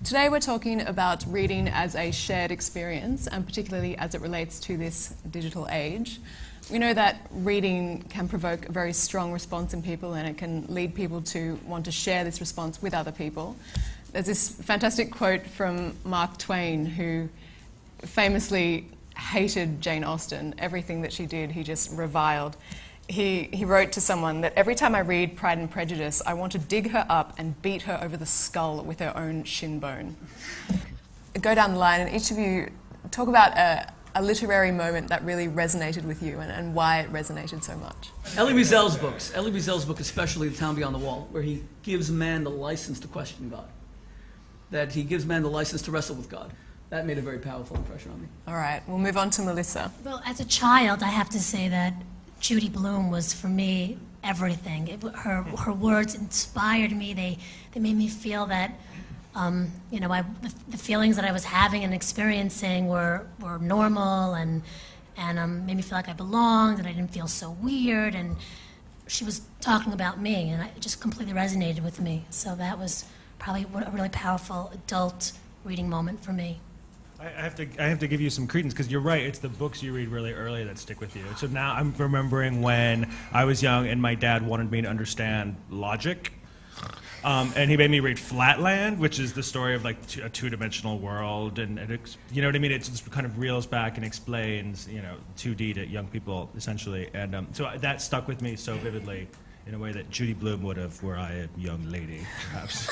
Today we're talking about reading as a shared experience, and particularly as it relates to this digital age. We know that reading can provoke a very strong response in people, and it can lead people to want to share this response with other people. There's this fantastic quote from Mark Twain, who famously hated Jane Austen. Everything that she did, he just reviled. He wrote to someone that every time I read Pride and Prejudice, I want to dig her up and beat her over the skull with her own shin bone. Go down the line, and each of you talk about a literary moment that really resonated with you and why it resonated so much. Elie Wiesel's books. Elie Wiesel's book, especially The Town Beyond the Wall, where he gives man the license to question God. That he gives man the license to wrestle with God. That made a very powerful impression on me. All right, we'll move on to Melissa. Well, as a child, I have to say that Judy Blume was, for me, everything. Her words inspired me. They made me feel that, the feelings that I was having and experiencing were normal, and made me feel like I belonged, and I didn't feel so weird. And she was talking about me, and it just completely resonated with me. So that was probably a really powerful adult reading moment for me. I have to give you some credence, because you're right, it's the books you read really early that stick with you. So now I'm remembering when I was young and my dad wanted me to understand logic. And he made me read Flatland, which is the story of like a two-dimensional world, and you know what I mean? It just kind of reels back and explains, 2D to young people, essentially. And so that stuck with me so vividly, in a way that Judy Blume would have were I a young lady, perhaps.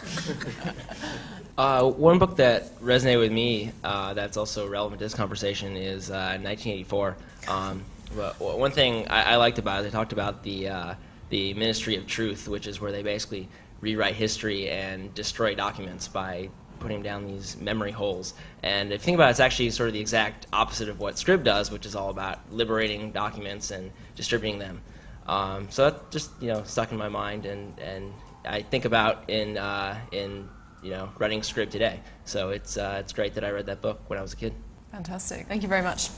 One book that resonated with me that's also relevant to this conversation is 1984. But one thing I liked about it, they talked about the Ministry of Truth, which is where they basically rewrite history and destroy documents by putting down these memory holes. And if you think about it, it's actually sort of the exact opposite of what Scribd does, which is all about liberating documents and distributing them. So that just stuck in my mind, and I think about in running Scribd today. So it's great that I read that book when I was a kid. Fantastic. Thank you very much.